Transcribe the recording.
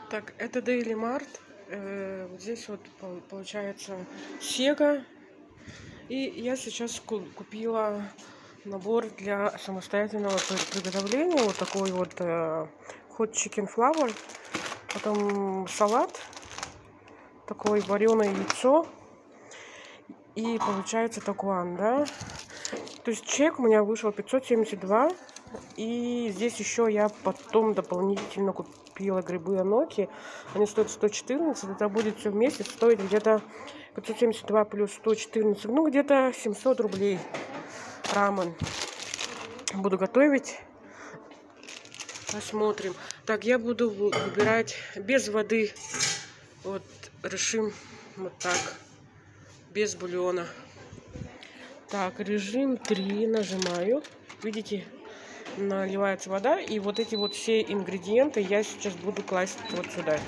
Так, это Daily Mart. Вот здесь вот получается Sega. И я сейчас купила набор для самостоятельного приготовления. Вот такой вот hot chicken flour. Потом салат. Такое вареное яйцо. И получается такуан, да. То есть чек у меня вышел 572. И здесь еще я потом дополнительно купила грибы аноки. Они стоят 114. Это будет все вместе стоить где-то 572 плюс 114. Ну, где-то 700 рублей. Рамен. Буду готовить. Посмотрим. Так, я буду выбирать без воды. Вот, решим вот так. Без бульона. Так, режим 3 нажимаю. Видите, наливается вода. И вот эти вот все ингредиенты я сейчас буду класть вот сюда.